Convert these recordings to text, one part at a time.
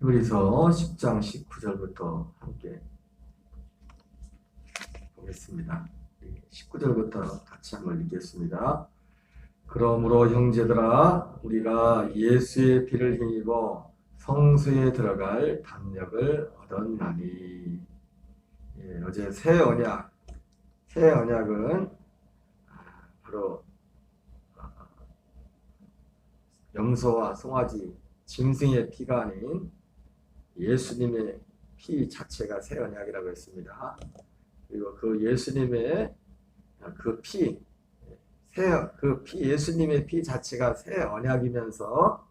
히브리서 10장 19절부터 함께 보겠습니다. 19절부터 같이 한번 읽겠습니다. 그러므로 형제들아 우리가 예수의 피를 힘입어 성소에 들어갈 담력을 얻었나니. 어제 새 언약은 바로 염소와 송아지 짐승의 피가 아닌 예수님의 피 자체가 새 언약이라고 했습니다. 그리고 그 예수님의 예수님의 피 자체가 새 언약이면서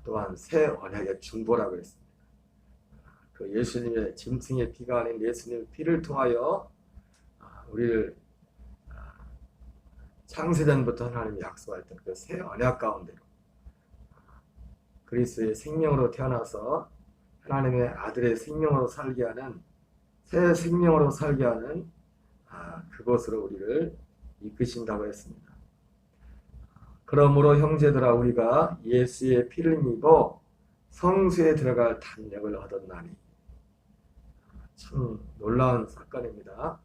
또한 새 언약의 중보라고 했습니다. 그 예수님의 짐승의 피가 아닌 예수님의 피를 통하여 우리를 창세전부터 하나님이 약속했던 그 새 언약 가운데로 그리스도의 생명으로 태어나서 하나님의 아들의 생명으로 살게 하는 새 생명으로 살게 하는 그곳으로 우리를 이끄신다고 했습니다. 그러므로 형제들아 우리가 예수의 피를 입어 성소에 들어갈 담력을 얻었나니. 참 놀라운 사건입니다.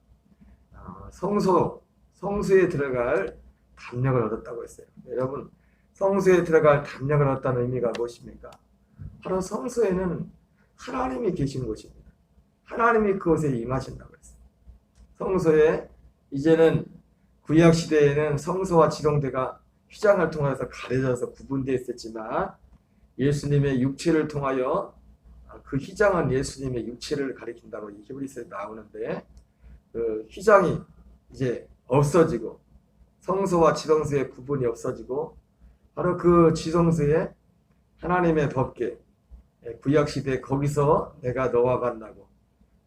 성소에 들어갈 담력을 얻었다고 했어요. 여러분, 성소에 들어갈 담력을 얻었다는 의미가 무엇입니까? 바로 성소에는 하나님이 계신 곳입니다. 하나님이 그곳에 임하신다고 했어요. 성소에 이제는 구약 시대에는 성소와 지성대가 휘장을 통해서 가려져서 구분되어 있었지만 예수님의 육체를 통하여 그 휘장은 예수님의 육체를 가리킨다고 히브리서에 나오는데 그 휘장이 이제 없어지고 성소와 지성소의 구분이 없어지고 바로 그 지성소에 하나님의 법궤 구약시대 거기서 내가 너와 만나고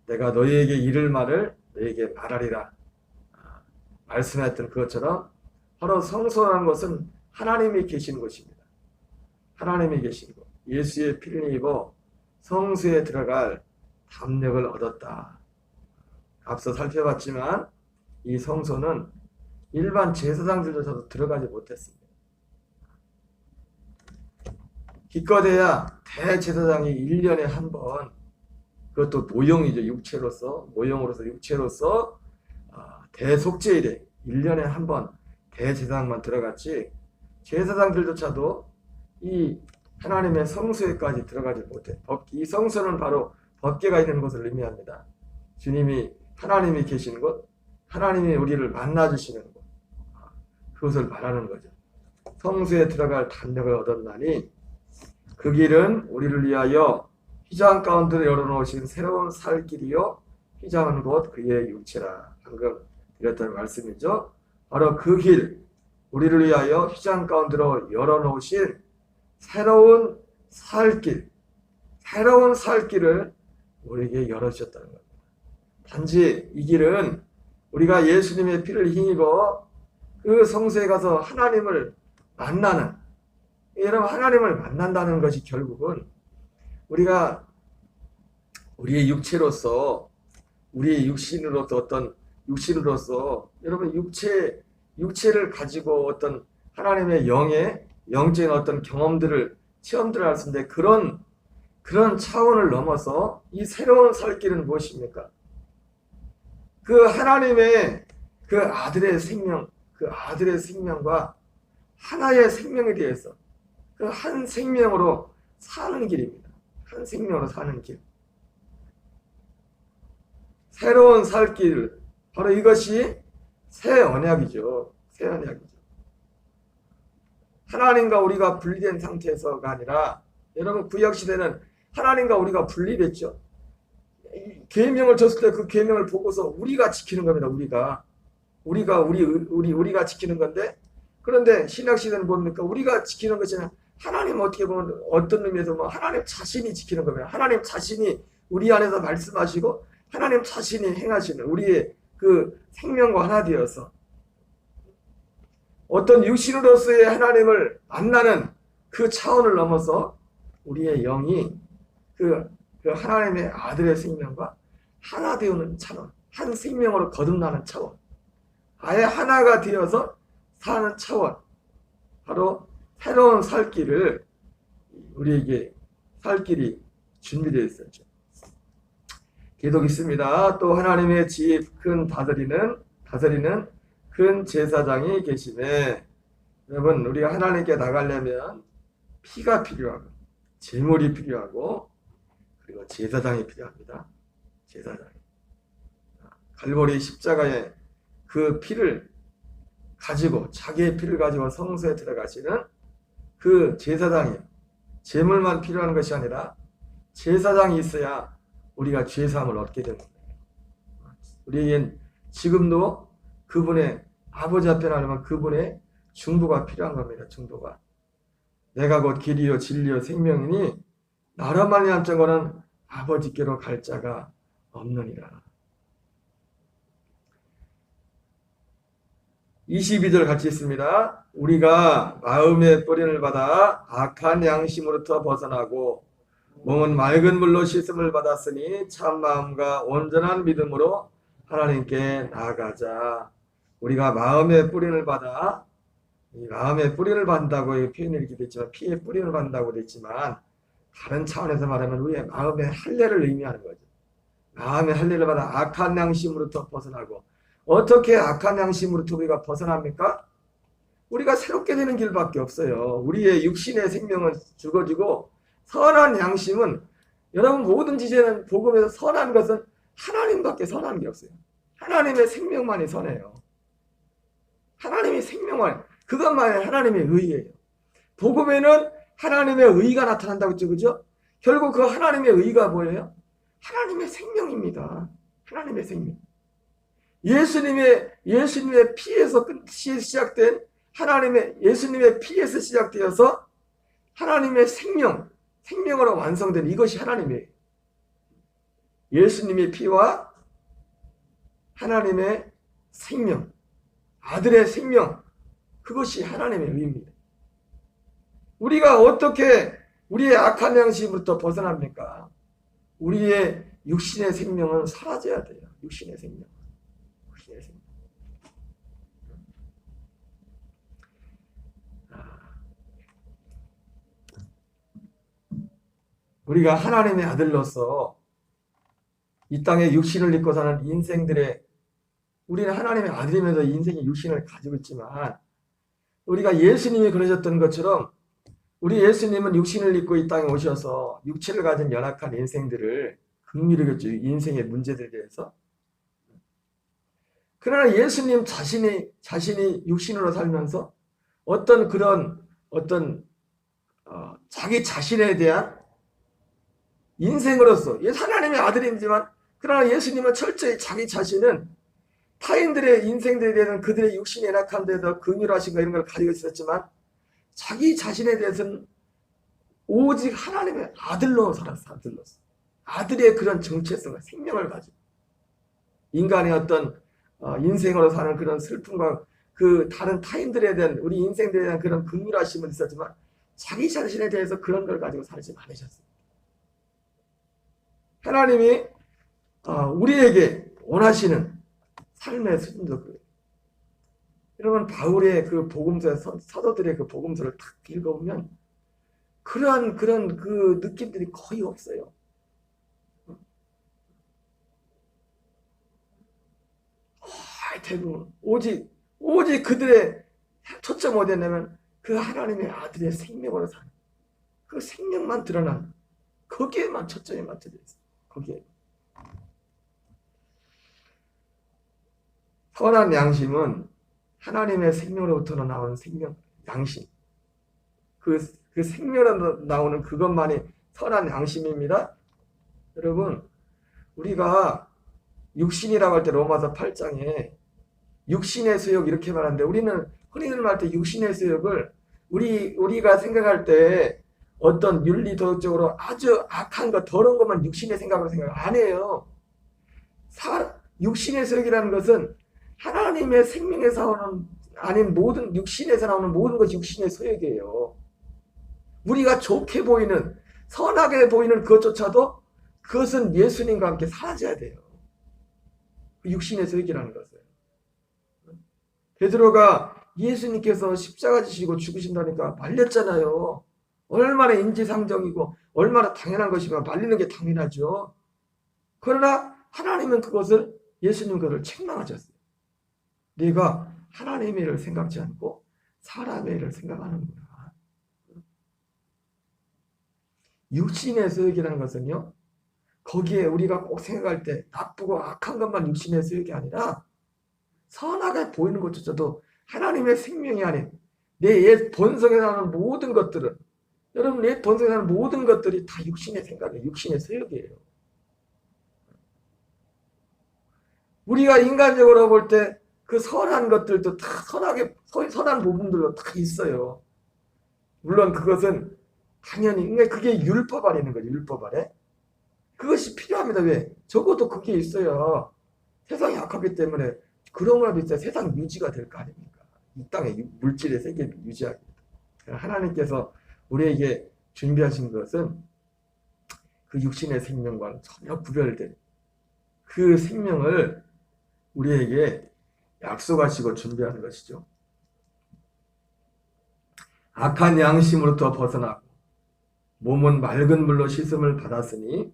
내가 너희에게 이를 말을 너희에게 말하리라 말씀했던 그것처럼 바로 성소라는 것은 하나님이 계신 곳입니다. 하나님이 계신 곳. 예수의 피를 입어 성소에 들어갈 담력을 얻었다. 앞서 살펴봤지만 이 성소는 일반 제사장들조차도 들어가지 못했습니다. 기껏해야 대제사장이 1년에 한 번, 그것도 모형이죠. 육체로서 대속죄일에 1년에 한 번 대제사장만 들어갔지 제사장들조차도 이 하나님의 성소에까지 들어가지 못해. 이 성소는 바로 법궤가 있는 곳을 의미합니다. 주님이 하나님이 계시는 곳, 하나님이 우리를 만나주시는 곳, 그것을 말하는 거죠. 성소에 들어갈 담력을 얻었나니 그 길은 우리를 위하여 휘장 가운데로 열어놓으신 새로운 살 길이요 휘장은 곧 그의 육체라. 방금 드렸던 말씀이죠. 바로 그 길, 우리를 위하여 휘장 가운데로 열어놓으신 새로운 살길, 새로운 살길을 우리에게 열어주셨다는 겁니다. 단지 이 길은 우리가 예수님의 피를 힘입어 그 성소에 가서 하나님을 만나는, 여러분 하나님을 만난다는 것이 결국은 우리가 우리의 육체로서 우리의 육신으로서 여러분 육체를 가지고 어떤 하나님의 영적인 어떤 체험들을 할 수 있는데 그런 차원을 넘어서 이 새로운 살 길은 무엇입니까? 그 하나님의 그 아들의 생명과 하나의 생명에 대해서 그 한 생명으로 사는 길입니다. 한 생명으로 사는 길. 새로운 살 길. 바로 이것이 새 언약이죠. 새 언약이죠. 하나님과 우리가 분리된 상태에서가 아니라 여러분 구약 시대는 하나님과 우리가 분리됐죠. 계명을 줬을 때 그 계명을 보고서 우리가 지키는 겁니다. 우리가 지키는 건데 그런데 신약 시대는 뭡니까? 우리가 지키는 것이 하나님 어떻게 보면 어떤 의미에서 하나님 자신이 지키는 겁니다. 하나님 자신이 우리 안에서 말씀하시고 하나님 자신이 행하시는 우리의 그 생명과 하나 되어서 어떤 육신으로서의 하나님을 만나는 그 차원을 넘어서 우리의 영이 그 하나님의 아들의 생명과 하나 되는 차원, 한 생명으로 거듭나는 차원, 아예 하나가 되어서 사는 차원, 바로 새로운 살 길을 우리에게 살 길이 준비되어 있었죠. 계속 있습니다. 또 하나님의 집 큰 다스리는 큰 제사장이 계시네. 여러분, 우리가 하나님께 나가려면 피가 필요하고 제물이 필요하고 그리고 제사장이 필요합니다. 제사장이. 갈보리 십자가에 그 피를 가지고 자기의 피를 가지고 성소에 들어가시는 그 제사장이 제물만 필요한 것이 아니라 제사장이 있어야 우리가 죄사함을 얻게 됩니다. 우리에겐 지금도 그분의 아버지 앞에 나가면 그분의 중보가 필요한 겁니다. 중보가. 내가 곧 길이요 진리요 생명이니 나로 말미암 자고는 아버지께로 갈 자가 없느니라. 22절 같이 있습니다. 우리가 마음의 뿌리를 받아 악한 양심으로부터 벗어나고 몸은 맑은 물로 씻음을 받았으니 참 마음과 온전한 믿음으로 하나님께 나아가자. 우리가 마음의 뿌리를 받아, 이 마음의 뿌리를 받는다고 표현이 이렇게 됐지만 피의 뿌리를 받는다고 됐지만 다른 차원에서 말하면 우리의 마음의 할례를 의미하는 거죠. 마음의 할례를 받아 악한 양심으로부터 벗어나고, 어떻게 악한 양심으로부터 우리가 벗어납니까? 우리가 새롭게 되는 길밖에 없어요. 우리의 육신의 생명은 죽어지고 선한 양심은, 여러분 모든 지제는 복음에서 선한 것은 하나님밖에 선한 게 없어요. 하나님의 생명만이 선해요. 하나님의 생명만, 그것만이 하나님의 의예요. 복음에는 하나님의 의가 나타난다고 했죠, 그죠? 결국 그 하나님의 의가 뭐예요? 하나님의 생명입니다. 하나님의 생명. 예수님의 피에서 시작된 예수님의 피에서 시작되어서 하나님의 생명으로 완성된 이것이 하나님이에요. 예수님의 피와 하나님의 생명, 아들의 생명, 그것이 하나님의 의입니다. 우리가 어떻게 우리의 악한 양심부터 벗어납니까? 우리의 육신의 생명은 사라져야 돼요. 육신의 생명. 우리가 하나님의 아들로서 이 땅에 육신을 입고 사는 인생들의, 우리는 하나님의 아들이면서 인생의 육신을 가지고 있지만 우리가 예수님이 그러셨던 것처럼 우리 예수님은 육신을 입고 이 땅에 오셔서 육체를 가진 연약한 인생들을 긍휼히 인생의 문제들에 대해서. 그러나 예수님 자신이 육신으로 살면서 자기 자신에 대한 인생으로서, 하나님의 아들이지만 그러나 예수님은 철저히 자기 자신은 타인들의 인생들에 대해서는 그들의 육신이 연약한 데서 긍휼하신 거 이런 걸 가지고 있었지만 자기 자신에 대해서는 오직 하나님의 아들로 살았어. 아들의 그런 정체성과 생명을 가지고 인간의 어떤 인생으로 사는 그런 슬픔과 그 다른 타인들에 대한 우리 인생들에 대한 그런 긍휼하심은 있었지만 자기 자신에 대해서 그런 걸 가지고 살지 않으셨어요. 하나님이 우리에게 원하시는 삶의 수준도 그래요. 여러분 바울의 그 복음서, 사도들의 그 복음서를 탁 읽어보면 그런 그 느낌들이 거의 없어요. 대부분 오직 그들의 초점 어디였냐면 그 하나님의 아들의 생명으로 사는 그 생명만 드러나는 거기에만 초점이 맞춰져 있어요. 거기에. 선한 양심은 하나님의 생명으로부터 나오는 양심. 그 생명으로 나오는 그것만이 선한 양심입니다. 여러분, 우리가 육신이라고 할 때 로마서 8장에 육신의 수욕 이렇게 말하는데 우리는 흔히들 말할 때 육신의 수욕을 우리가 생각할 때 어떤 윤리 도덕적으로 아주 악한 것, 더러운 것만 육신의 생각으로 생각 안 해요. 육신의 수욕이라는 것은 하나님의 생명에서 나오는 아닌 모든 육신에서 나오는 모든 것이 육신의 소욕이에요. 우리가 좋게 보이는 선하게 보이는 그것조차도 그것은 예수님과 함께 사라져야 돼요. 육신의 소욕이라는 것은. 베드로가 예수님께서 십자가 지시고 죽으신다니까 말렸잖아요. 얼마나 인지상정이고 얼마나 당연한 것이면 말리는 게 당연하죠. 그러나 하나님은 그것을 예수님 그것을 책망하셨어요. 네가 하나님의 일을 생각지 않고 사람의 일을 생각하는구나. 육신의 소욕이라는 것은요, 거기에 우리가 꼭 생각할 때 나쁘고 악한 것만 육신의 소욕이 아니라 선하게 보이는 것조차도 하나님의 생명이 아닌 내 옛 본성에 사는 모든 것들은, 여러분 옛 본성에 사는 모든 것들이 다 육신의 생각이에요. 육신의 소욕이에요. 우리가 인간적으로 볼 때 그 선한 것들도 다 선한 부분들도 다 있어요. 물론 그것은 당연히 그게 율법 안에 있는 거죠. 율법 안에. 그것이 필요합니다. 왜? 적어도 그게 있어야 세상이 악하기 때문에 그런 거라도 있어야 세상 유지가 될 거 아닙니까? 이 땅의 물질의 세계를 유지하기 위해. 하나님께서 우리에게 준비하신 것은 그 육신의 생명과는 전혀 구별된 그 생명을 우리에게 약속하시고 준비하는 것이죠. 악한 양심으로부터 벗어나고 몸은 맑은 물로 씻음을 받았으니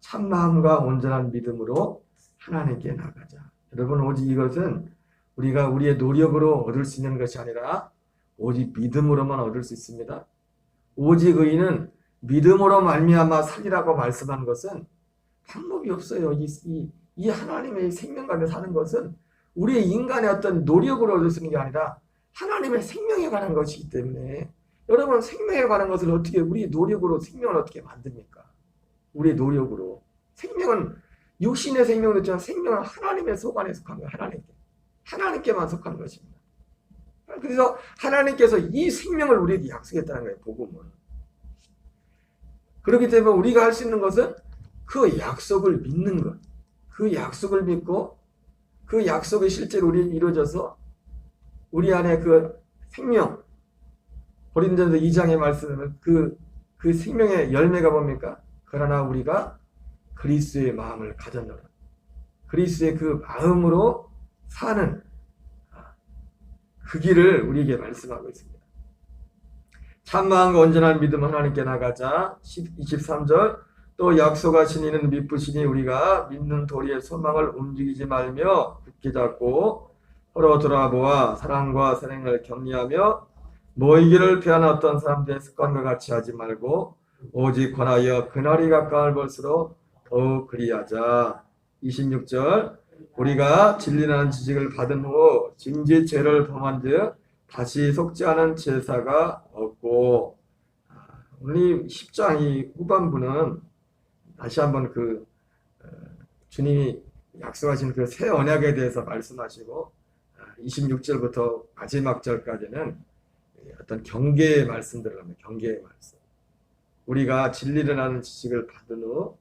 참마음과 온전한 믿음으로 하나님께 나가자. 여러분, 오직 이것은 우리가 우리의 노력으로 얻을 수 있는 것이 아니라 오직 믿음으로만 얻을 수 있습니다. 오직 의인은 믿음으로 말미암아 살리라고 말씀한 것은 방법이 없어요. 이 하나님의 생명 가운데 사는 것은 우리의 인간의 어떤 노력으로 얻을 수 있는 게 아니라 하나님의 생명에 관한 것이기 때문에, 여러분 생명에 관한 것을 어떻게 우리 노력으로 생명을 어떻게 만듭니까? 우리의 노력으로. 생명은 육신의 생명도 있지만 생명은 하나님의 소관에 속한 거예요. 하나님께만 속한 것입니다. 그래서 하나님께서 이 생명을 우리에게 약속했다는 거예요. 복음은. 그렇기 때문에 우리가 할 수 있는 것은 그 약속을 믿는 것. 그 약속을 믿고 그 약속이 실제로 우리에 이루어져서 우리 안에 그 생명, 고린도전서 2장의 말씀은 그 생명의 열매가 뭡니까? 그러나 우리가 그리스도의 마음을 가졌노라. 그리스도의 그 마음으로 사는 그 길을 우리에게 말씀하고 있습니다. 참마음과 온전한 믿음 하나님께 나가자. 23절 또 약속하신 이는 미쁘시니 우리가 믿는 도리의 소망을 움직이지 말며 굳게 잡고 서로 돌아보아 사랑과 선행을 격리하며 모이기를 피하는 어떤 사람들의 습관과 같이 하지 말고 오직 권하여 그날이 가까울 볼수록 더욱 그리하자. 26절 우리가 진리라는 지식을 받은 후 짐짓 죄를 범한즉 다시 속지 않은 제사가 없고. 오늘 10장 이 후반부는 다시 한번 주님이 약속하신 그 새 언약에 대해서 말씀하시고 26절부터 마지막 절까지는 어떤 경계의 말씀들을 합니다. 경계의 말씀. 우리가 진리를 아는 지식을 받은 후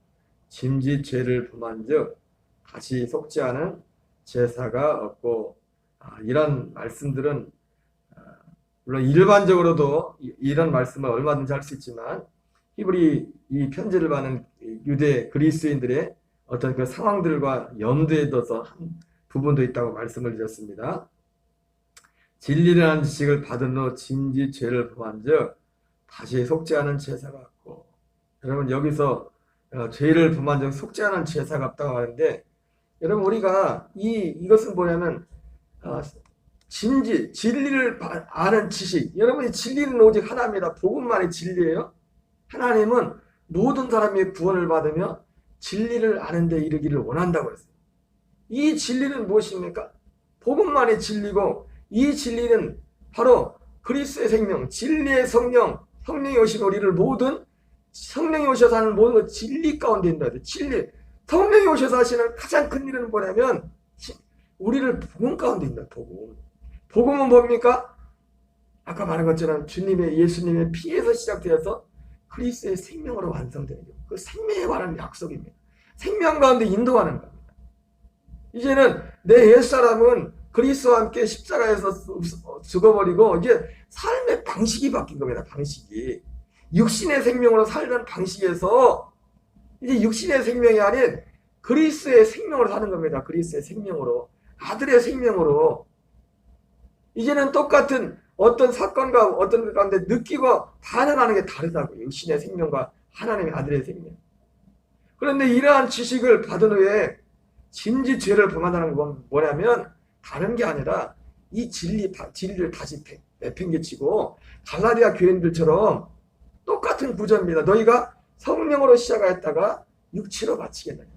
짐짓 죄를 범한즉 다시 속지 않은 제사가 없고. 이런 말씀들은 물론 일반적으로도 이런 말씀을 얼마든지 할 수 있지만 히브리 이 편지를 받는 유대 그리스도인들의 어떤 그 상황들과 염두에 둬서 한 부분도 있다고 말씀을 드렸습니다. 진리라는 지식을 받은 후 짐짓 죄를 범한즉 다시 속지 않은 제사가 없고. 여러분 여기서 죄를 범한즉 속지 않은 제사가 없다고 하는데, 여러분 우리가 이것은 뭐냐면 진리를 아는 지식. 여러분이 진리는 오직 하나입니다. 복음만이 진리예요. 하나님은 모든 사람이 구원을 받으며 진리를 아는 데 이르기를 원한다고 했어요. 이 진리는 무엇입니까? 복음만이 진리고, 이 진리는 바로 그리스도의 생명, 진리의 성령이 오신 우리를 성령이 오셔서 하는 모든 것 진리 가운데 있다. 진리. 성령이 오셔서 하시는 가장 큰 일은 뭐냐면 우리를 복음 가운데 있다. 복음은 뭡니까? 아까 말한 것처럼 예수님의 피에서 시작되어서 그리스도의 생명으로 완성되는 것. 그 생명에 관한 약속입니다. 생명 가운데 인도하는 겁니다. 이제는 내 옛사람은 그리스도와 함께 십자가에서 죽어버리고 이제 삶의 방식이 바뀐 겁니다. 방식이. 육신의 생명으로 살던 방식에서 이제 육신의 생명이 아닌 그리스도의 생명으로 사는 겁니다. 그리스도의 생명으로. 아들의 생명으로. 이제는 똑같은 어떤 사건과 어떤 것 가운데 느끼고 반응하는 게 다르다고요. 육신의 생명과 하나님의 아들의 생명. 그런데 이러한 지식을 받은 후에 진지 죄를 범한다는 건 뭐냐면 다른 게 아니라 이 진리를 다시 내팽개치고 갈라디아 교인들처럼 똑같은 구절입니다. 너희가 성령으로 시작하였다가 육체로 마치겠느냐.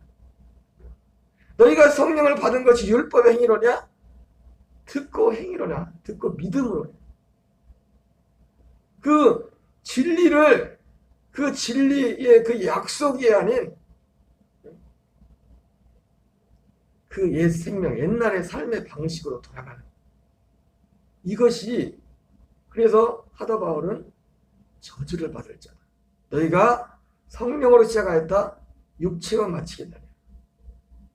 너희가 성령을 받은 것이 율법의 행위로냐? 듣고 행위로냐? 듣고 믿음으로냐? 그 진리를 그 진리의 그 약속이 아닌 그 옛 생명, 옛날의 삶의 방식으로 돌아가는 이것이 그래서 사도 바울은 저주를 받을 자다. 너희가 성령으로 시작하였다 육체로 마치겠느냐.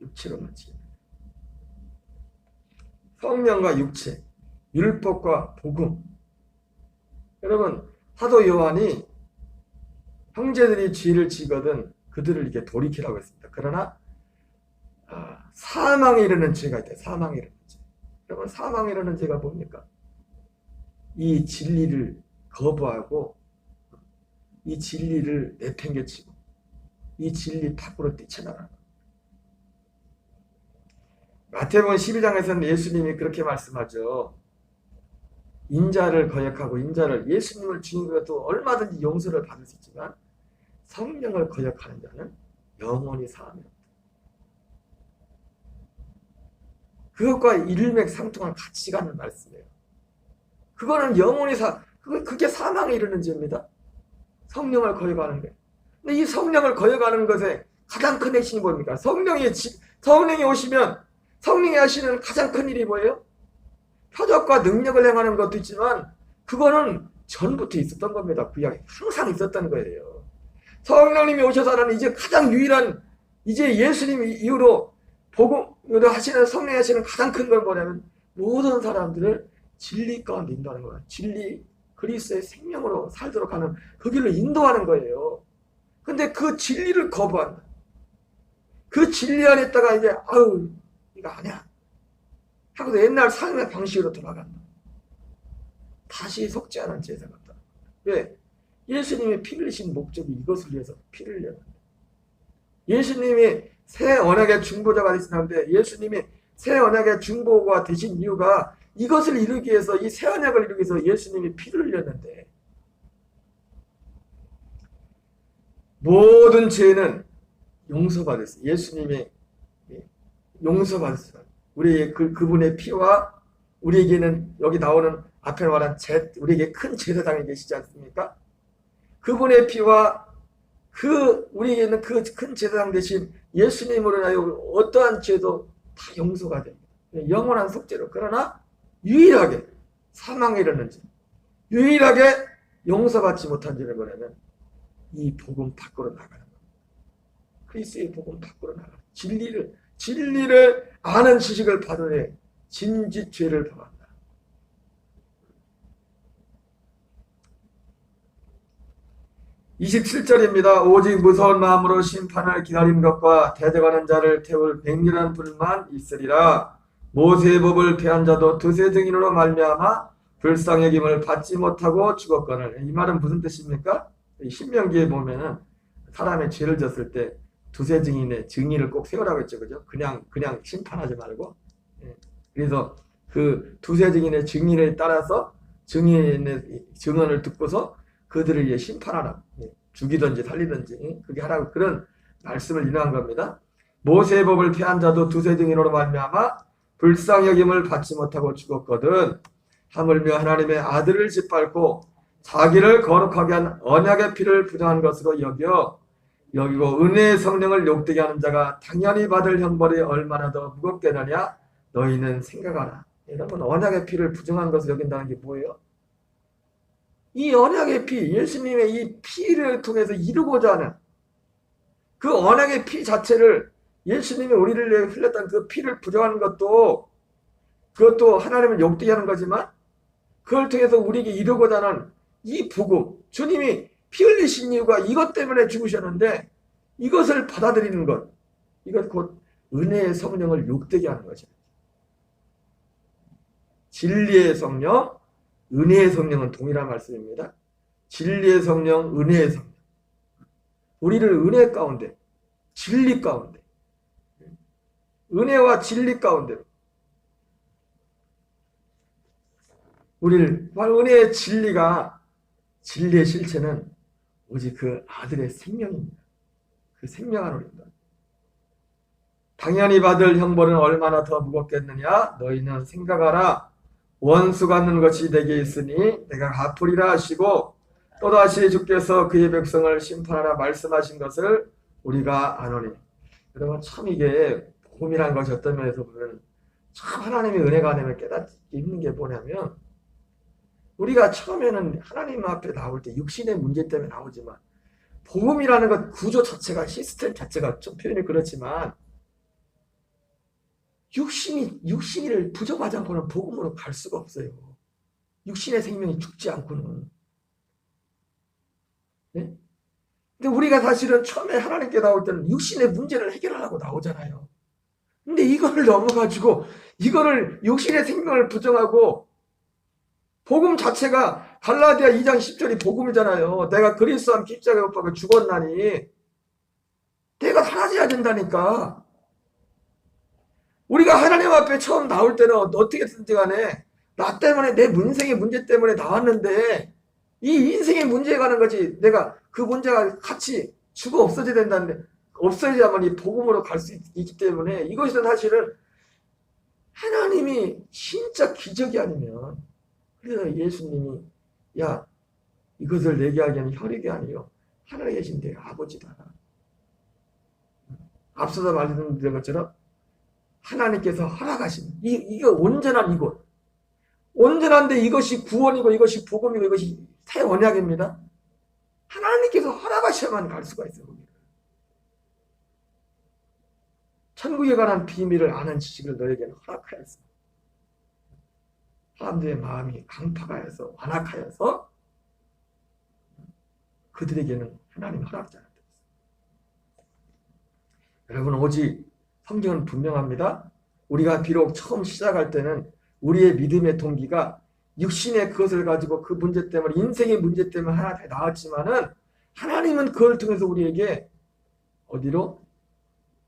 육체로 마치겠느냐. 성령과 육체, 율법과 복음. 여러분 사도 요한이 형제들이 죄를 지거든 그들을 이렇게 돌이키라고 했습니다. 그러나 사망에 이르는 죄가 있다. 사망에 이르는 죄. 여러분 사망에 이르는 죄가 뭡니까? 이 진리를 거부하고 이 진리를 내팽개치고 이 진리 밖으로 뛰쳐나가는 거예요. 마태복음 12장에서는 예수님이 그렇게 말씀하죠. 인자를 거역하고 인자를 예수님을 주님으로도 얼마든지 용서를 받을 수 있지만 성령을 거역하는 자는 영원히 사함이 없다. 그것과 일맥상통한 같이 가는 말씀이에요. 그거는 영원히 그게 사망에 이르는 죄입니다. 성령을 거역하는 게. 근데 이 성령을 거역하는 것에 가장 큰 핵심이 뭡니까? 성령이 오시면 성령이 하시는 가장 큰 일이 뭐예요? 표적과 능력을 행하는 것도 있지만 그거는 전부터 있었던 겁니다. 구약에 항상 있었던 거예요. 성령님이 오셔서는 이제 가장 유일한 이제 예수님 이후로 복음으로 하시는 성령이 하시는 가장 큰 건 뭐냐면 모든 사람들을 진리 가운데 인도하는 거예요. 진리 그리스도의 생명으로 살도록 하는 그 길로 인도하는 거예요. 근데 그 진리를 거부한다. 그 진리 안에 있다가 이제 아유 이거 아니야 하고서 옛날 삶의 방식으로 돌아간다. 다시 속지 않은 제사 같다. 왜? 예수님이 피 흘리신 목적이 이것을 위해서 피를 흘렸는데 예수님이 새 언약의 중보자가 되시는데 예수님이 새 언약의 중보가 되신 이유가 이것을 이루기 위해서 이 새 언약을 이루기 위해서 예수님이 피를 흘렸는데 모든 죄는 용서받았어요. 예수님이 용서받았어요. 우리의 그분의 피와 우리에게는 여기 나오는 앞에 말한 우리에게 큰 제사장이 계시지 않습니까? 그분의 피와 우리에게는 그 큰 제사장 되신 예수님으로 인하여 어떠한 죄도 다 용서가 됩니다. 영원한 속죄로. 그러나 유일하게 사망에 이르는 죄, 유일하게 용서받지 못한 죄는 뭐냐면 이 복음 밖으로 나가는 겁니다. 그리스도의 복음 밖으로 나가는 진리를 아는 지식을 받으니 진지 죄를 범한다. 27절입니다. 오직 무서운 마음으로 심판을 기다린 것과 대적하는 자를 태울 맹렬한 불만 있으리라. 모세의 법을 폐한 자도 두세 증인으로 말미암아 불쌍히 여김을 받지 못하고 죽었거늘. 이 말은 무슨 뜻입니까? 신명기에 보면은 사람의 죄를 졌을 때 두세 증인의 증인을 꼭 세우라고 했죠. 그죠? 그냥 심판하지 말고. 그래서 그 두세 증인의 증인에 따라서 증인의 증언을 듣고서 그들을 위해 심판하라. 죽이든지 살리든지 그게 하라고 그런 말씀을 인용한 겁니다. 모세의 법을 폐한 자도 두세 증인으로 말미암아 불쌍히 여김을 받지 못하고 죽었거든. 하물며 하나님의 아들을 짓밟고 자기를 거룩하게 한 언약의 피를 부정한 것으로 여기고 은혜의 성령을 욕되게 하는 자가 당연히 받을 형벌이 얼마나 더 무겁겠느냐 너희는 생각하라. 여러분 언약의 피를 부정한 것을 여긴다는 게 뭐예요? 이 언약의 피, 예수님의 이 피를 통해서 이루고자 하는 그 언약의 피 자체를 예수님이 우리를 위해 흘렸던 그 피를 부정하는 그것도 하나님을 욕되게 하는 거지만 그걸 통해서 우리에게 이루고자 하는 이 복음, 주님이 피 흘리신 이유가 이것 때문에 죽으셨는데 이것을 받아들이는 것, 이것 곧 은혜의 성령을 욕되게 하는 것입니다. 진리의 성령, 은혜의 성령은 동일한 말씀입니다. 진리의 성령, 은혜의 성령. 우리를 은혜 가운데, 진리 가운데, 은혜와 진리 가운데로 우리를, 은혜의 진리가, 진리의 실체는 오직 그 아들의 생명입니다. 그 생명 안으로입니다. 당연히 받을 형벌은 얼마나 더 무겁겠느냐? 너희는 생각하라. 원수 갚는 것이 내게 있으니 내가 갚으리라 하시고 또다시 주께서 그의 백성을 심판하라 말씀하신 것을 우리가 아노니. 여러분, 참 이게 복음이라는 것이 어떤 면에서 보면 참 하나님의 은혜가 되면 깨닫기 힘든 게 뭐냐면, 우리가 처음에는 하나님 앞에 나올 때 육신의 문제 때문에 나오지만, 복음이라는 것 구조 자체가, 시스템 자체가 좀 표현이 그렇지만, 육신을 부정하지 않고는 복음으로 갈 수가 없어요. 육신의 생명이 죽지 않고는. 네? 근데 우리가 사실은 처음에 하나님께 나올 때는 육신의 문제를 해결하려고 나오잖아요. 근데 이거를 넘어가지고, 이거를 육신의 생명을 부정하고, 복음 자체가 갈라디아 2장 10절이 복음이잖아요. 내가 그리스도와 함께 십자가에 못 박혀 죽었나니 내가 사라져야 된다니까. 우리가 하나님 앞에 처음 나올 때는 어떻게든지 간에 나 때문에, 내 인생의 문제 때문에 나왔는데, 이 인생의 문제에 관한 거지, 내가 그 문제가 같이 죽어 없어져야 된다는데, 없어져야만 이 복음으로 갈 수 있기 때문에, 이것은 사실은 하나님이 진짜 기적이 아니면, 그래서 예수님이, 야, 이것을 내게 하기에는 혈육이 아니요 하늘에 계신 내 아버지다. 앞서서 말씀드린 것처럼 하나님께서 허락하신 이거 온전한 이곳, 온전한데 이것이 구원이고 이것이 복음이고 이것이 새 언약입니다. 하나님께서 허락하셔야만 갈 수가 있어요. 천국에 관한 비밀을 아는 지식을 너에게는 허락하였어. 사람들의 마음이 강팍하여서 완악하여서 그들에게는 하나님 허락자가 되었어요. 여러분, 오직 성경은 분명합니다. 우리가 비록 처음 시작할 때는 우리의 믿음의 동기가 육신의 그것을 가지고 그 문제 때문에, 인생의 문제 때문에 하나님께 나왔지만은, 하나님은 그걸 통해서 우리에게 어디로?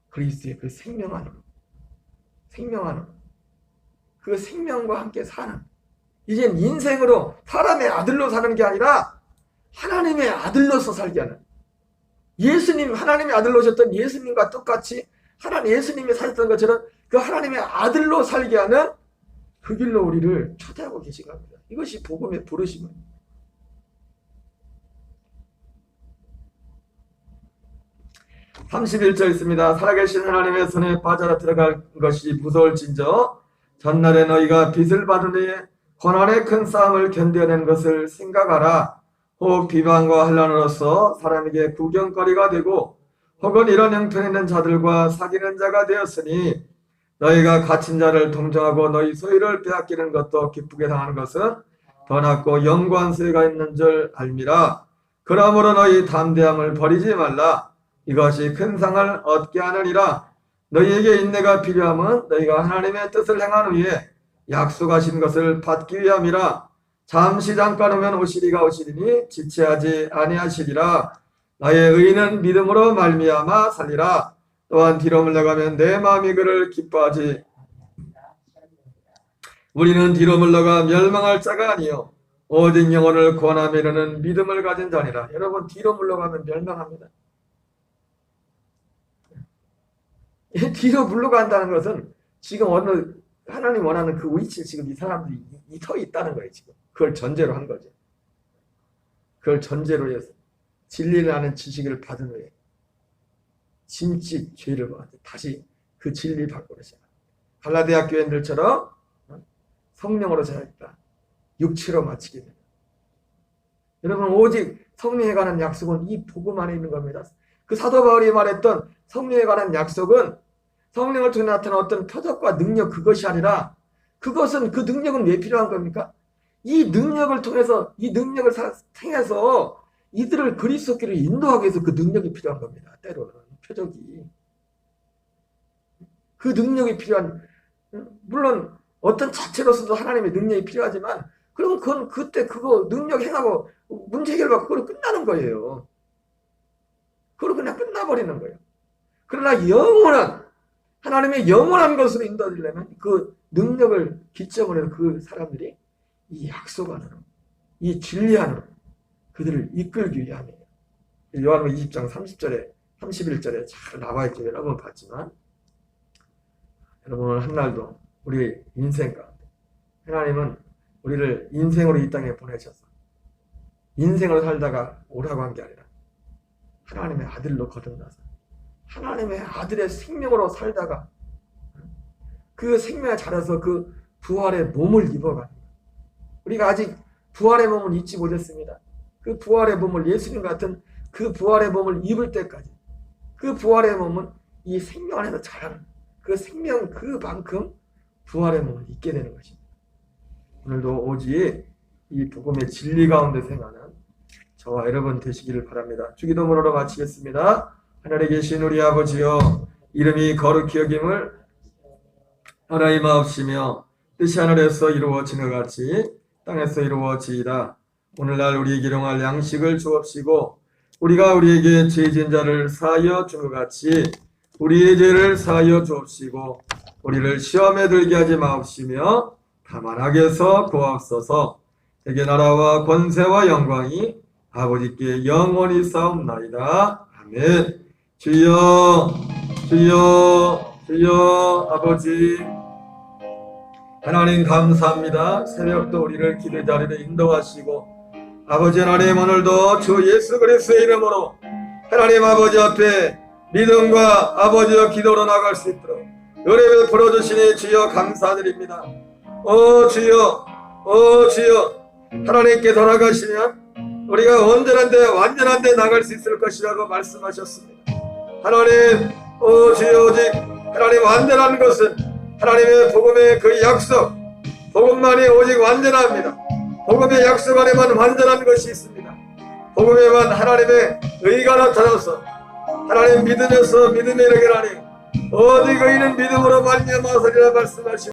그리스도의 그 생명 안으로, 그 생명과 함께 사는, 이젠 인생으로 사람의 아들로 사는 게 아니라 하나님의 아들로서 살게 하는, 예수님, 하나님의 아들로 오셨던 예수님과 똑같이 예수님이 사셨던 것처럼 그 하나님의 아들로 살게 하는 그 길로 우리를 초대하고 계신 겁니다. 이것이 복음의 부르심입니다. (31절) 있습니다. 살아계신 하나님의 손에 빠져 들어갈 것이 무서울진저 전날에 너희가 빚을 받으니 고난의 큰 싸움을 견뎌낸 것을 생각하라. 혹 비방과 환난으로서 사람에게 구경거리가 되고 혹은 이런 형편에 있는 자들과 사귀는 자가 되었으니 너희가 갇힌 자를 동정하고 너희 소유를 빼앗기는 것도 기쁘게 당하는 것은 더 낫고 영광 수혜가 있는 줄 알미라. 그러므로 너희 담대함을 버리지 말라. 이것이 큰 상을 얻게 하느니라. 너희에게 인내가 필요함은 너희가 하나님의 뜻을 행한 후에 약속하신 것을 받기 위함이라. 잠시 잠깐 오면 오시리가 오시리니 지체하지 아니하시리라. 나의 의인은 믿음으로 말미암아 살리라. 또한 뒤로 물러가면 내 마음이 그를 기뻐하지. 우리는 뒤로 물러가 멸망할 자가 아니요 오직 영혼을 구원하며 이르는 믿음을 가진 자니라. 여러분, 뒤로 물러가면 멸망합니다. 뒤로 물러간다는 것은 지금 어느 하나님 원하는 그 위치에 지금 이 사람들이 서 있다는 거예요. 지금 그걸 전제로 한 거죠. 그걸 전제로 해서 진리를 아는 지식을 받은 후에 진짜 죄를 받아 다시 그 진리 밖으로 시작. 갈라디아 교인들처럼 성령으로 살았다. 육체로 마치게 됩니다. 여러분, 오직 성령에 관한 약속은 이 복음 안에 있는 겁니다. 그 사도 바울이 말했던 성령에 관한 약속은 성령을 통해 나타난 어떤 표적과 능력, 그것이 아니라, 그것은, 그 능력은 왜 필요한 겁니까? 이 능력을 통해서, 이 능력을 통해서 이들을 그리스도께로 인도하기 위해서 그 능력이 필요한 겁니다. 때로는 표적이, 그 능력이 필요한, 물론 어떤 자체로서도 하나님의 능력이 필요하지만, 그럼 그건 그때 그거 능력 행하고 문제 해결받고 그걸로 끝나는 거예요. 그걸로 그냥 끝나버리는 거예요. 그러나 영원한, 하나님의 영원한 것으로 인도되려면 그 능력을 기점으로 해서 그 사람들이 이 약속 안으로, 이 진리 안으로 그들을 이끌기 위함이에요. 요한복음 20장 30절에 31절에 잘 나와 있죠. 여러분 봤지만, 여러분 오늘 한날도 우리 인생 가운데 하나님은 우리를 인생으로 이 땅에 보내셔서 인생으로 살다가 오라고 한 게 아니라 하나님의 아들로 거듭나서 하나님의 아들의 생명으로 살다가 그 생명에 자라서 그 부활의 몸을 입어가는 거예요. 우리가 아직 부활의 몸을 입지 못했습니다. 그 부활의 몸을, 예수님 같은 그 부활의 몸을 입을 때까지 그 부활의 몸은 이 생명 안에서 자라는, 그 생명 그만큼 부활의 몸을 입게 되는 것입니다. 오늘도 오직 이 복음의 진리 가운데 생하는 저와 여러분 되시기를 바랍니다. 주기도문으로 마치겠습니다. 하늘에 계신 우리 아버지여, 이름이 거룩히 여김을 하나님하옵시며 뜻이 하늘에서 이루어지는 것 같이 땅에서 이루어지이다. 오늘날 우리에게 일용할 양식을 주옵시고 우리가 우리에게 죄진 자를 사하여 준 것 같이 우리의 죄를 사하여 주옵시고 우리를 시험에 들게 하지 마옵시며 다만 악에서 구하옵소서. 대개 나라와 권세와 영광이 아버지께 영원히 싸움나이다. 아멘. 주여 주여 주여. 아버지 하나님 감사합니다. 새벽도 우리를 기도 자리로 인도하시고 아버지 하나님, 오늘도 주 예수 그리스도의 이름으로 하나님 아버지 앞에 믿음과 아버지와 기도로 나갈 수 있도록 은혜 베풀어 주시니 주여 감사드립니다. 주여 주여, 하나님께 돌아가시면 우리가 온전한데 완전한데 나갈 수 있을 것이라고 말씀하셨습니다. 하나님 주여, 오직 하나님 완전한 것은 하나님의 복음의 그 약속, 복음만이 오직 완전합니다. 복음의 약속 안에만 완전한 것이 있습니다. 복음에만 하나님의 의가 나타나서 하나님 믿음에서 믿음에 이르게 하니 오직 의인은 믿음으로 말미암아서리라 말씀하시고